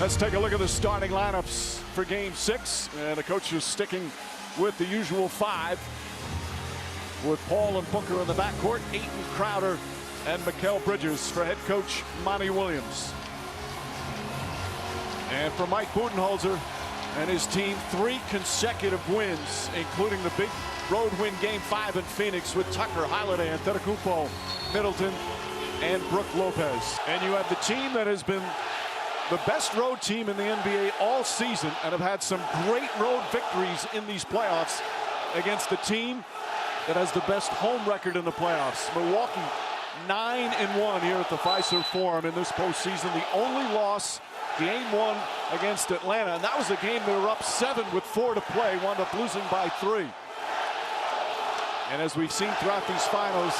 Let's take a look at the starting lineups for Game 6. And the coach is sticking with the usual 5. With Paul and Booker in the backcourt, Ayton, Crowder, and Mikal Bridges for head coach Monty Williams. And for Mike Budenholzer and his team, 3 consecutive wins, including the big road win Game 5 in Phoenix with Tucker, Holiday, Antetokounmpo, Middleton, and Brook Lopez. And you have the team that has been the best road team in the NBA all season and have had some great road victories in these playoffs against the team that has the best home record in the playoffs. Milwaukee 9-1 here at the Fiserv Forum in this postseason. The only loss, Game 1 against Atlanta, and that was a game they were up 7 with 4 to play, wound up losing by 3. And as we've seen throughout these finals,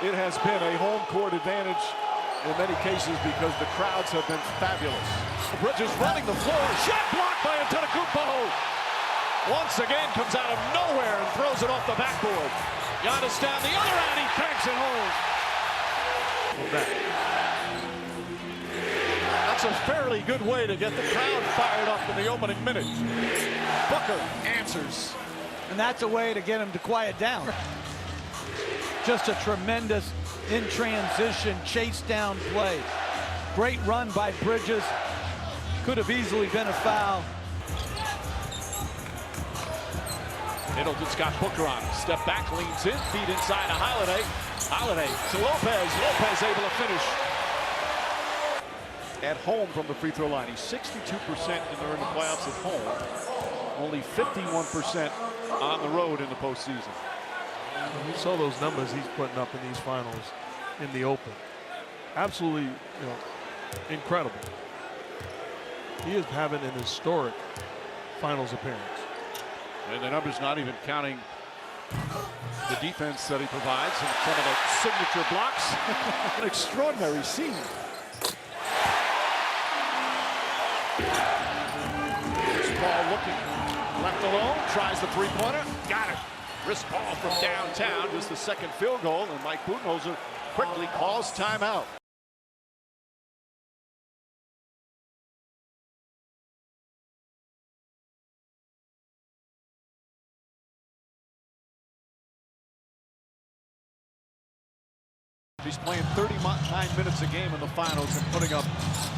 it has been a home court advantage in many cases because the crowds have been fabulous. Bridges running the floor, shot blocked by Antetokounmpo. Once again comes out of nowhere and throws it off the backboard. Giannis down the other end, he cranks it home. That's a fairly good way to get the crowd fired up in the opening minute. Booker answers. And that's a way to get him to quiet down. Just a tremendous in transition chase down play. Great run by Bridges. Could have easily been a foul. Middleton's got Booker on him. Step back, leans in, feed inside to Holiday. Holiday to Lopez. Lopez able to finish. At home from the free throw line. He's 62% in the playoffs at home. Only 51% on the road in the postseason. You saw those numbers he's putting up in these finals in the open. Absolutely, incredible. He is having an historic finals appearance. And the numbers not even counting the defense that he provides and some of the signature blocks. An extraordinary scene. Here's Paul looking left alone, tries the three-pointer, got it. Wrist ball from downtown, just the second field goal, and Mike Budenholzer quickly calls timeout. He's playing 39 minutes a game in the finals and putting up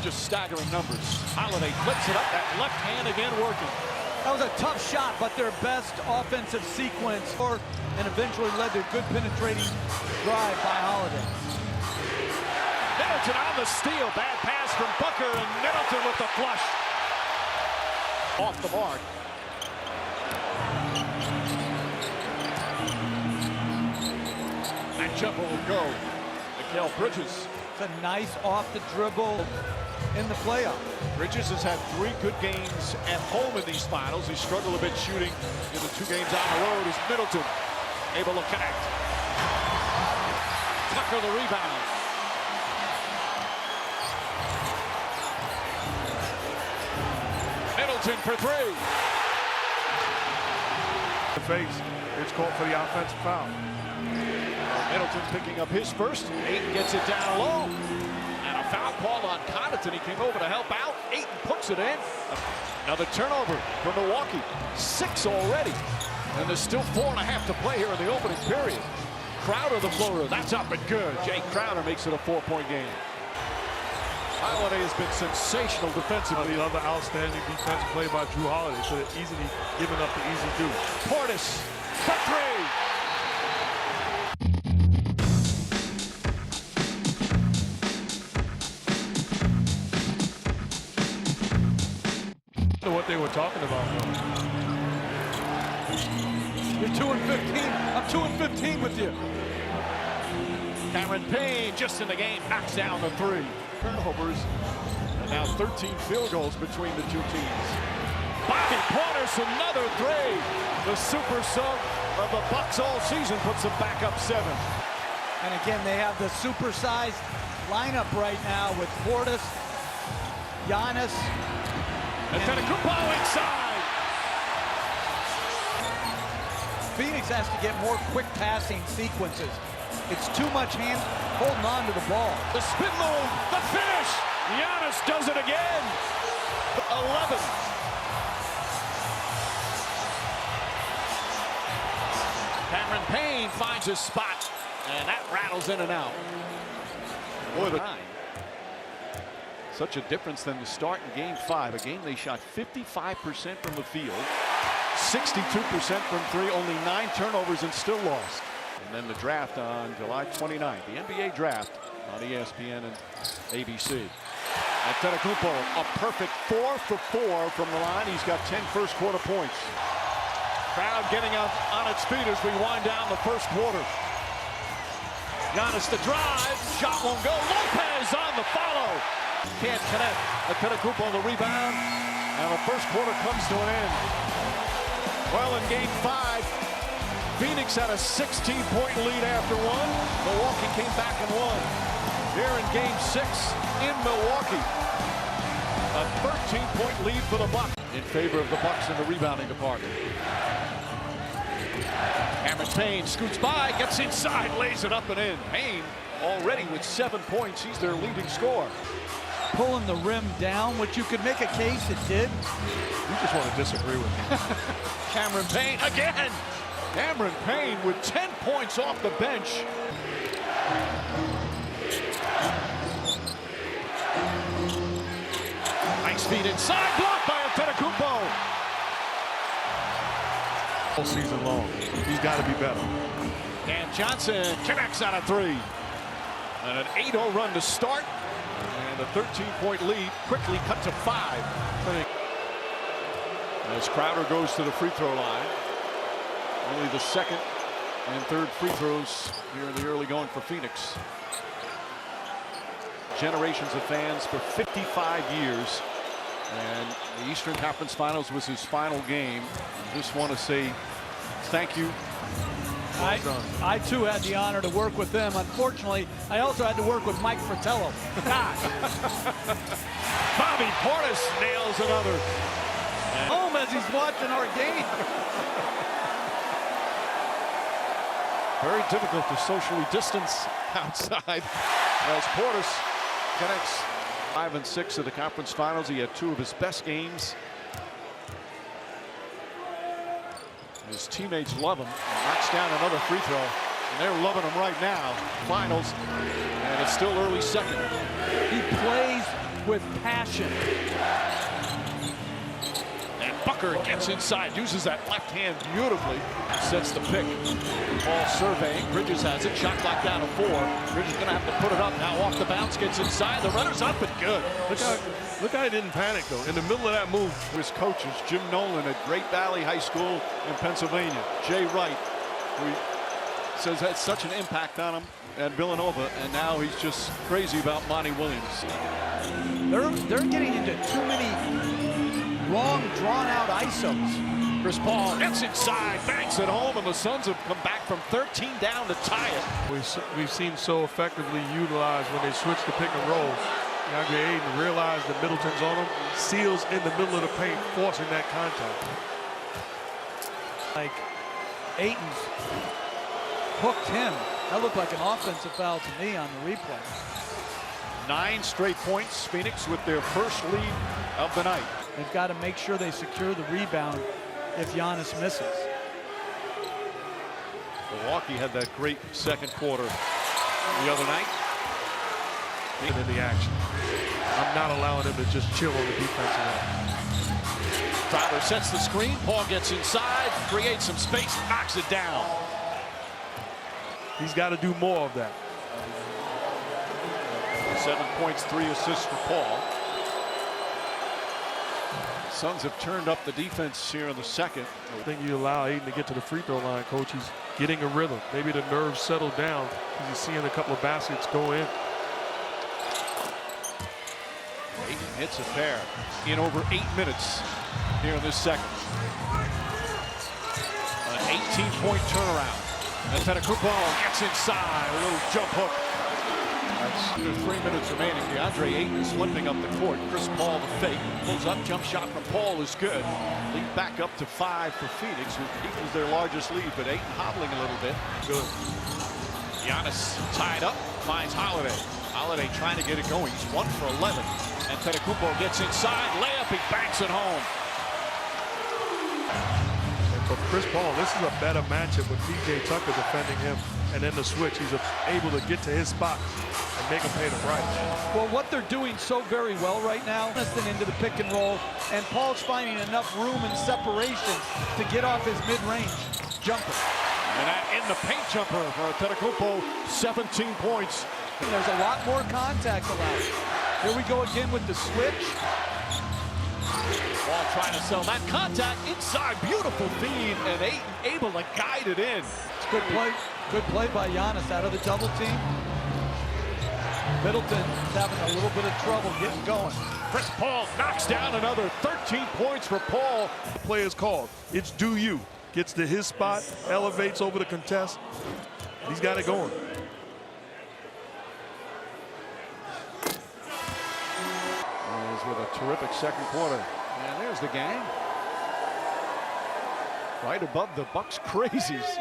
just staggering numbers. Holiday flips it up, that left hand again working. That was a tough shot, but their best offensive sequence, and eventually led to a good penetrating drive by Holiday. Middleton on the steal, bad pass from Booker, and Middleton with the flush. Off the mark. That jumper will go. Mikal Bridges. It's a nice off the dribble in the playoff. Bridges has had 3 good games at home in these finals. He struggled a bit shooting in the 2 games on the road. Is Middleton able to connect? Tucker the rebound. Middleton for 3. The face, it's called for the offensive foul. Middleton picking up his first. Ayton gets it down low. And a foul call on Connaughton. He came over to help out. Ayton puts it in. Another turnover for Milwaukee. 6 already. And there's still 4.5 to play here in the opening period. Crowder the floater. That's up and good. Jay Crowder makes it a 4-point game. Holiday has been sensational defensively. Another outstanding defense play by Drew Holiday. Could have easily given up the easy do. Portis for 3. What they were talking about, though. You're 2-15. I'm 2-15 with you. Cameron Payne just in the game knocks down the 3. Turnovers and now 13 field goals between the 2 teams. Bobby Portis another 3. The super sub of the Bucks all season puts them back up 7. And again, they have the supersized lineup right now with Portis, Giannis, Antetokounmpo inside. Phoenix has to get more quick passing sequences. It's too much hand holding on to the ball. The spin move, the finish. Giannis does it again. 11. Cameron Payne finds his spot, and that rattles in and out. Boy, the 9. Such a difference than the start in Game 5, a game they shot 55% from the field, 62% from 3, only 9 turnovers and still lost. And then the draft on July 29th, the NBA draft on ESPN and ABC. Antetokounmpo, a perfect 4 for 4 from the line. He's got 10 first quarter points. Crowd getting up on its feet as we wind down the first quarter. Giannis the drive, shot won't go. Lopez on the follow. Can't connect. Antetokounmpo the rebound, and the first quarter comes to an end. Well, in Game 5, Phoenix had a 16-point lead after one. Milwaukee came back and won. Here in Game 6 in Milwaukee, a 13-point lead for the Bucks in favor of the Bucks in the rebounding department. Cameron Payne scoots by, gets inside, lays it up and in. Payne already with 7 points. He's their leading scorer. Pulling the rim down, which you could make a case it did. You just want to disagree with me. Cameron Payne again. Cameron Payne with 10 points off the bench. Nice feed inside, blocked by Antetokounmpo. All season long, he's got to be better. And Johnson connects on a 3. And an 8-0 run to start. And a 13-point lead quickly cut to 5. As Crowder goes to the free throw line. Only the second and third free throws here in the early going for Phoenix. Generations of fans for 55 years. And the Eastern Conference Finals was his final game. I just want to say thank you. I too had the honor to work with them. Unfortunately, I also had to work with Mike Fratello. God. Bobby Portis nails another. Home as he's watching our game. Very difficult to socially distance outside as Portis connects 5 and 6 of the conference finals. He had 2 of his best games. His teammates love him. Knocks down another free throw, and they're loving him right now. Finals, and it's still early second. He plays with passion. And Booker gets inside, uses that left hand beautifully, sets the pick. Ball surveying. Bridges has it. Shot clock down to 4. Bridges going to have to put it up. Now off the bounce, gets inside. The runner's up and good. Look how he didn't panic, though. In the middle of that move, His coaches, Jim Nolan at Great Valley High School in Pennsylvania. Jay Wright, who says had such an impact on him at Villanova, and now he's just crazy about Monty Williams. They're getting into too many long, drawn-out ISOs. Chris Paul gets inside, banks it home, and the Suns have come back from 13 down to tie it. we've seen so effectively utilized when they switch to pick and roll. DeAndre Ayton realized that Middleton's on him, seals in the middle of the paint, forcing that contact. Like Ayton's hooked him. That looked like an offensive foul to me on the replay. 9 straight points, Phoenix with their first lead of the night. They've got to make sure they secure the rebound if Giannis misses. Milwaukee had that great second quarter the other night. In the action. I'm not allowing him to just chill on the defensive end. Crowder sets the screen. Paul gets inside, creates some space, knocks it down. He's got to do more of that. 7 points, 3 assists for Paul. Suns have turned up the defense here in the second. I think you allow Ayton to get to the free throw line, Coach. He's getting a rhythm. Maybe the nerves settle down because he's seeing a couple of baskets go in. Ayton hits a pair in over 8 minutes here in this second. An 18-point turnaround. Antetokounmpo gets inside, a little jump hook. There's 3 minutes remaining. DeAndre Ayton is limping up the court. Chris Paul the fake. Pulls up, jump shot from Paul is good. Lead back up to 5 for Phoenix, who equals their largest lead, but Ayton hobbling a little bit. Good. Giannis tied up, finds Holiday. Holiday trying to get it going. He's 1 for 11. Antetokounmpo gets inside, layup, he banks it home. And for Chris Paul, this is a better matchup with P.J. Tucker defending him, and then the switch. He's able to get to his spot and make him pay the price. Well, what they're doing so very well right now, into the pick and roll, and Paul's finding enough room and separation to get off his mid-range jumper. And that in the paint jumper for Antetokounmpo, 17 points. And there's a lot more contact allowed. Here we go again with the switch. Ball trying to sell that contact inside, beautiful feed, and Ayton able to guide it in. It's good play by Giannis out of the double team. Middleton's having a little bit of trouble getting going. Chris Paul knocks down another 13 points for Paul. The play is called. It's do you. Gets to his spot, elevates over the contest. He's got it going. With a terrific second quarter. And there's the gang. Right above the Bucks crazies.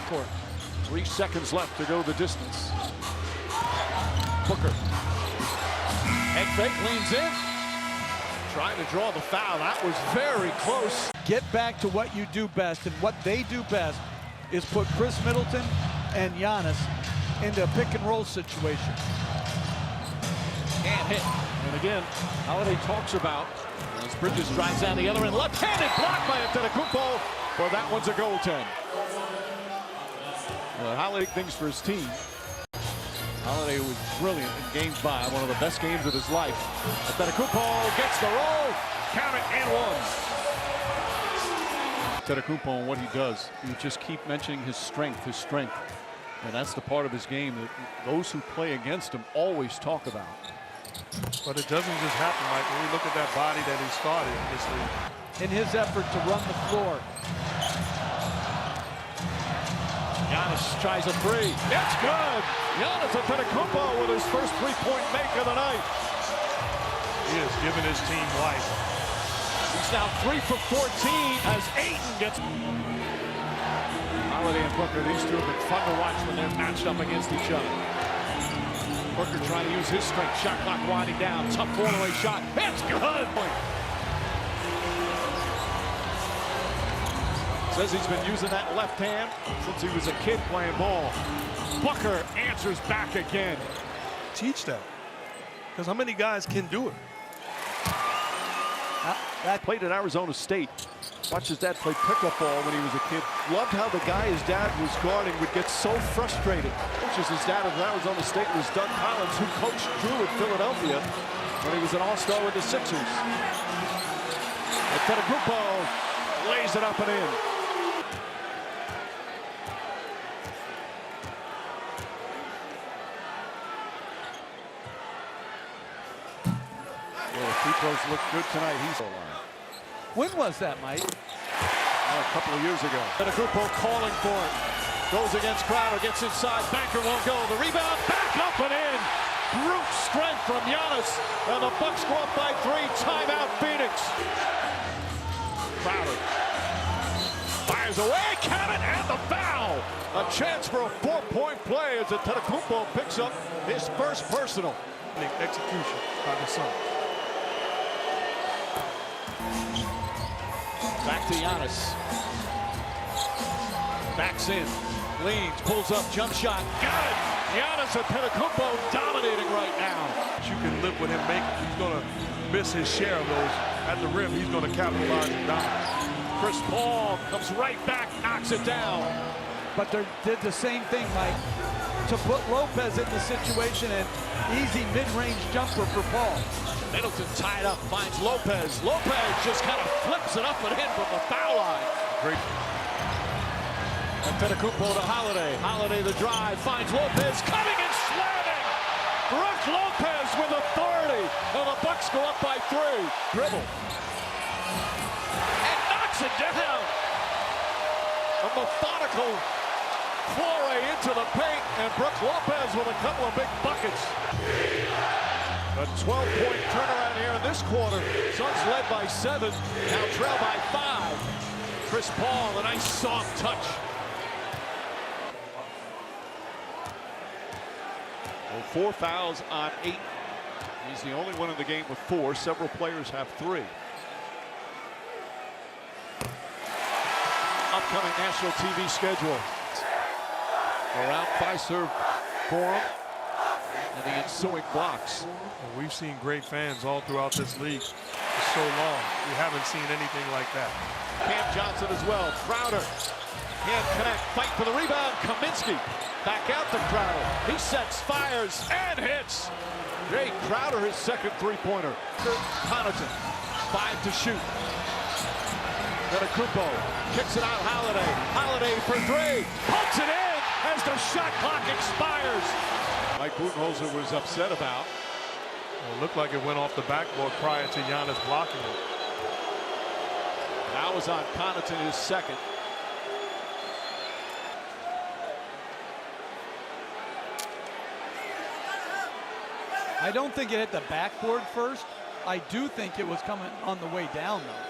Court. 3 seconds left to go the distance. Booker. Head fake, leans in. Trying to draw the foul. That was very close. Get back to what you do best, and what they do best is put Chris Middleton and Giannis into a pick and roll situation. Can't hit. And again, Holiday talks about as Bridges drives down the other end, left-handed block by Antetokounmpo. Well, that one's a goaltend. Holiday things for his team. Holiday was brilliant in Game 5, one of the best games of his life. Antetokounmpo gets the roll, count it and one. Antetokounmpo and what he does, you just keep mentioning his strength. And that's the part of his game that those who play against him always talk about. But it doesn't just happen, Mike. When you look at that body that he started in this league. In his effort to run the floor. Giannis tries a three. It's good. Giannis Antetokounmpo with his first three-point make of the night. He is giving his team life. He's now 3 for 14 as Ayton gets. Holiday and Booker, these two have been fun to watch when they're matched up against each other. Booker trying to use his strength. Shot clock winding down. Tough fall-away shot. It's good. Says he's been using that left hand since he was a kid playing ball. Booker answers back again. Teach that. Because how many guys can do it? That played at Arizona State. Watched his dad play pickup ball when he was a kid. Loved how the guy his dad was guarding would get so frustrated. Coaches his dad at Arizona State was Doug Collins, who coached Drew at Philadelphia when he was an all-star with the Sixers. Antetokounmpo lays it up and in. Well, the free throws look good tonight. He's alive. When was that, Mike? A couple of years ago. Antetokounmpo calling for it. Goes against Crowder, gets inside. Banker won't go. The rebound, back up and in. Brute strength from Giannis. And the Bucks go up by 3. Timeout, Phoenix. Crowder fires away. Count it, and the foul. A chance for a 4-point play as Antetokounmpo picks up his first personal. Execution by the Suns. Back to Giannis. Backs in. Leans, pulls up, jump shot. Got it! Giannis Antetokounmpo dominating right now. You can live with him making. He's going to miss his share of those at the rim. He's going to capitalize and dominate. Chris Paul comes right back, knocks it down. But they did the same thing, Mike, to put Lopez in the situation, and easy mid-range jumper for Paul. Middleton tied up, finds Lopez. Lopez just kind of flips it up and in from the foul line. Great. Antetokounmpo to Holiday. Holiday the drive, finds Lopez, coming and slamming. Brook Lopez with authority. And the Bucks go up by 3. Dribble. And knocks it down. A methodical foray into the paint, and Brook Lopez with a couple of big buckets. A 12-point turnaround here in this quarter. Suns led by 7, now trail by 5. Chris Paul, a nice soft touch. 4 fouls on 8. He's the only one in the game with 4. Several players have 3. Upcoming national TV schedule. Around Fiserv Forum and the ensuing blocks. And we've seen great fans all throughout this league for so long. We haven't seen anything like that. Cam Johnson as well. Crowder can't connect. Fight for the rebound. Kaminsky back out to Crowder. He sets, fires, and hits. Jay Crowder, his second three-pointer. Connaughton, 5 to shoot. Antetokounmpo kicks it out. Holiday. Holiday for 3. Puts it in as the shot clock expires. Mike Budenholzer was upset about. Well, it looked like it went off the backboard prior to Giannis blocking it. Now is on Connaughton, his second. I don't think it hit the backboard first. I do think it was coming on the way down, though.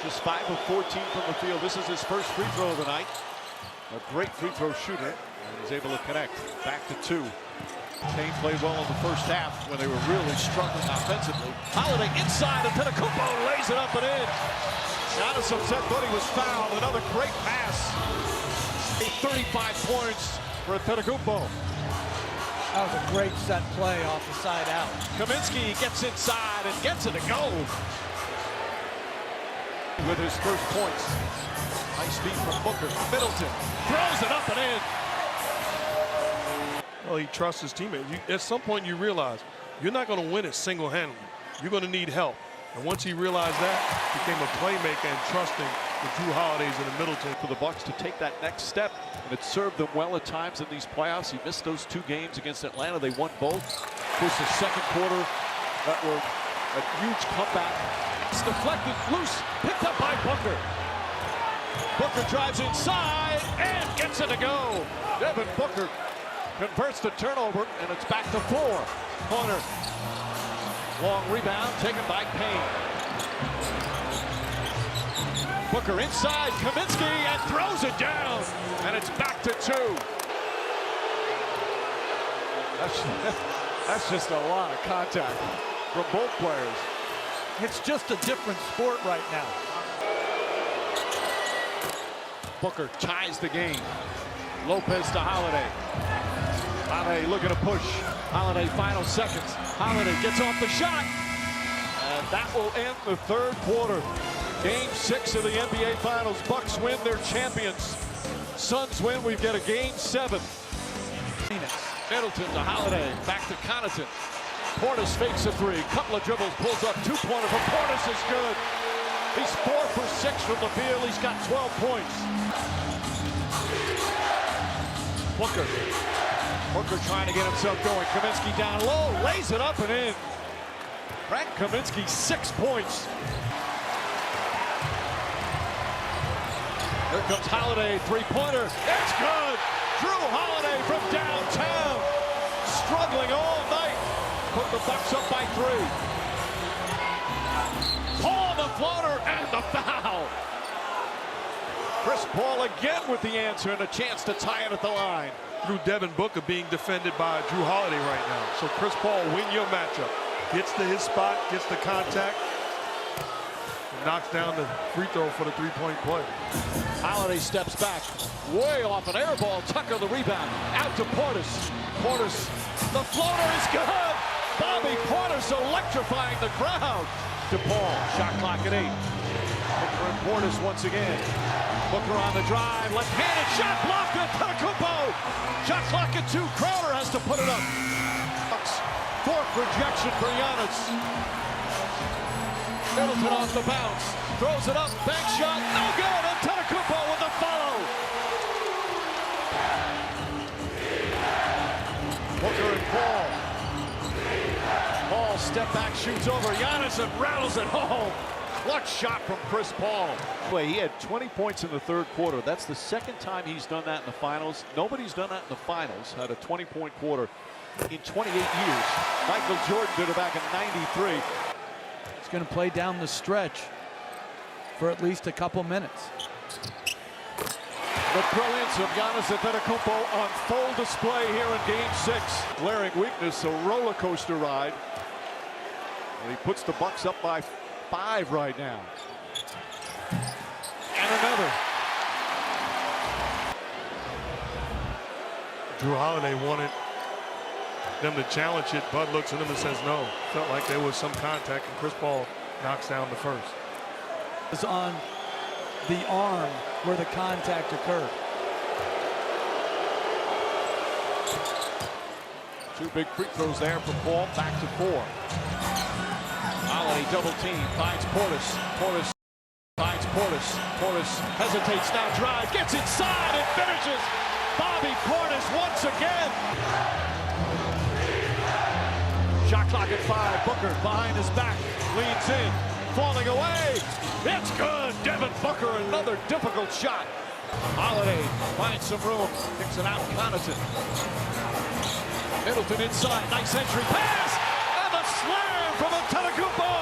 Just 5 of 14 from the field. This is his first free throw of the night. A great free throw shooter. And he's able to connect. Back to 2. Kane played well in the first half when they were really struggling offensively. Holiday inside, and Antetokounmpo lays it up and in. Giannis upset, thought he was fouled. Another great pass. 35 points for Antetokounmpo. That was a great set play off the side out. Kaminsky gets inside and gets it to go. With his first points. Nice feed from Booker. Middleton throws it up and in. Well, he trusts his teammate. At some point, you realize you're not going to win it single-handedly. You're going to need help. And once he realized that, he became a playmaker and trusting the Drew Holidays and the Middleton. For the Bucks to take that next step, and it served them well at times in these playoffs. He missed those 2 games against Atlanta. They won both. Of course, the second quarter, that were a huge comeback. It's deflected, loose, picked up by Booker. Booker drives inside and gets it to go. Devin Booker converts the turnover, and it's back to 4. Corner. Long rebound taken by Payne. Booker inside, Kaminsky, and throws it down. And it's back to 2. That's just a lot of contact from both players. It's just a different sport right now. Booker ties the game. Lopez to Holiday. Holiday looking to push. Holiday final seconds. Holiday gets off the shot. And that will end the third quarter. Game 6 of the NBA Finals. Bucks win, they're champions. Suns win, we get a game 7. Middleton to Holiday. Back to Connaughton. Portis fakes a 3. Couple of dribbles, pulls up 2-pointer from Portis is good. He's 4 for 6 from the field. He's got 12 points. Booker trying to get himself going. Kaminsky down low, lays it up and in. Frank Kaminsky, 6 points. Here comes Holiday, 3-pointer. It's good. Drew Holiday from downtown. Struggling all night. Put the Bucks up by 3. Paul the floater and the foul. Chris Paul again with the answer and a chance to tie it at the line. Through Devin Booker being defended by Drew Holiday right now. So Chris Paul win your matchup. Gets to his spot, gets the contact, and knocks down the free throw for the 3-point play. Holiday steps back, way off an air ball. Tucker the rebound, out to Portis. Portis, the floater is good. Bobby Portis electrifying the crowd. To Paul, shot clock at 8. Booker and Portis once again. Booker on the drive, left-handed shot blocked at Antetokounmpo. Shot clock at 2. Crowder has to put it up. Bucks, 4th rejection for Giannis. Middleton off the bounce, throws it up, bank shot, no good. Antetokounmpo with the follow. Booker and Paul. Paul step back, shoots over Giannis and rattles it home. Clutch shot from Chris Paul. He had 20 points in the third quarter. That's the second time he's done that in the finals. Nobody's done that in the finals. Had a 20-point quarter in 28 years. Michael Jordan did it back in '93. He's going to play down the stretch for at least a couple minutes. The brilliance of Giannis Antetokounmpo on full display here in Game 6. Glaring weakness, a roller coaster ride. And he puts the Bucks up by 5 right now. And another. Drew Holiday wanted them to challenge it. Bud looks at him and says no. Felt like there was some contact, and Chris Paul knocks down the first. It's on the arm where the contact occurred. 2 big free throws there for Paul. Back to 4. Holiday double team, finds Portis. Portis finds Portis. Portis hesitates, now drive, gets inside and finishes. Bobby Portis once again. Shot clock at 5. Booker behind his back, leans in, falling away. It's good. Devin Booker, another difficult shot. Holiday finds some room, kicks it out. Connaughton. Middleton inside, nice entry pass, and the slam from Antetokounmpo.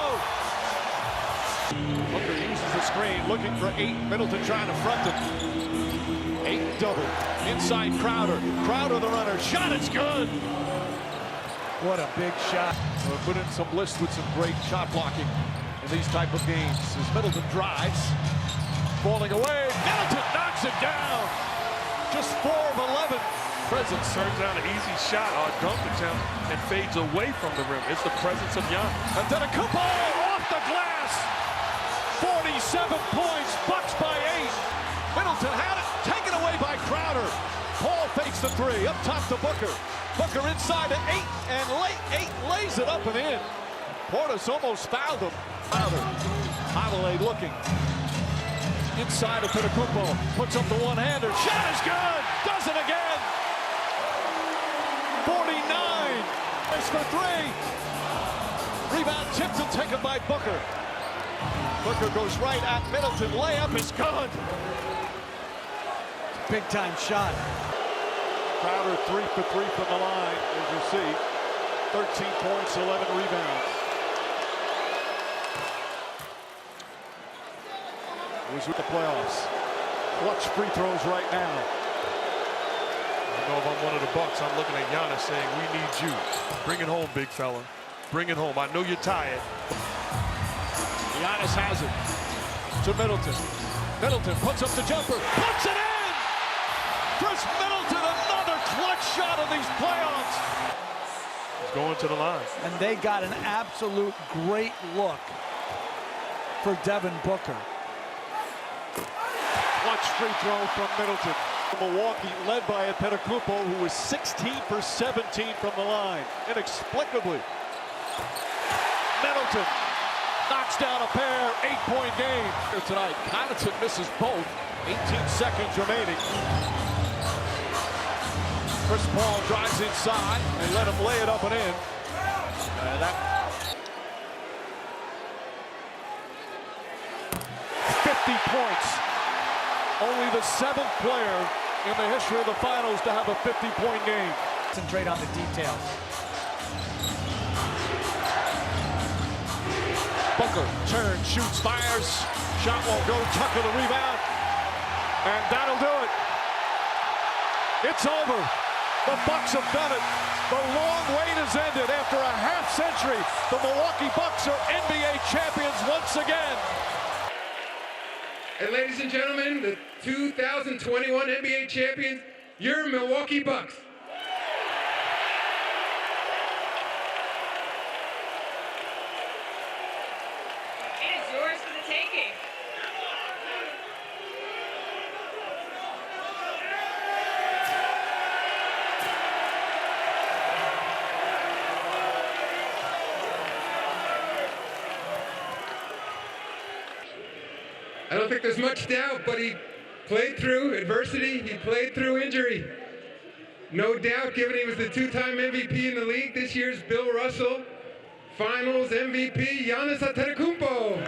Booker uses the screen, looking for 8. Middleton trying to front him. 8 double. Inside Crowder. Crowder the runner. Shot is good. What a big shot. We'll put in some lists with some great shot blocking in these type of games. As Middleton drives. Falling away. Middleton knocks it down. Just 4 of 11. Presence. Turns out an easy shot on dunk attempt and fades away from the rim. It's the presence of Giannis. Antetokounmpo off the glass. 47 points. Bucks by 8. Middleton had it. Taken away by Crowder. Paul fakes the 3. Up top to Booker. Booker inside to 8. And late 8 lays it up and in. Portis almost fouled him. Crowder. Holiday looking. Inside of Antetokounmpo. Puts up the one-hander. Shot is good. Does it again. 49. It's for 3. Rebound tipped and taken by Booker. Booker goes right at Middleton. Layup is good. Big time shot. Crowder 3 for 3 from the line, as you see. 13 points, 11 rebounds. Who's with the playoffs? Clutch free throws right now. I know if I'm one of the Bucks, I'm looking at Giannis saying, we need you. Bring it home, big fella. Bring it home. I know you're tired. Giannis has it to Middleton. Middleton puts up the jumper, puts it in! Chris Middleton, another clutch shot of these playoffs. He's going to the line. And they got an absolute great look for Devin Booker. Clutch free throw from Middleton. Milwaukee led by Antetokounmpo, who was 16 for 17 from the line. Inexplicably. Middleton knocks down a pair, 8-point game here tonight. Connaughton misses both. 18 seconds remaining. Chris Paul drives inside and let him lay it up and in. And that 50 points. Only the 7th player in the history of the finals to have a 50-point game. Concentrate on the details. Booker turns, shoots, fires. Shot won't go. Tucker the rebound. And that'll do it. It's over. The Bucks have done it. The long wait has ended. After a half-century, the Milwaukee Bucks are NBA champions once again. And ladies and gentlemen, the 2021 NBA champions, your Milwaukee Bucks. It is yours for the taking. I don't think there's much doubt, but he played through adversity, he played through injury. No doubt, given he was the 2-time MVP in the league, this year's Bill Russell Finals MVP, Giannis Antetokounmpo.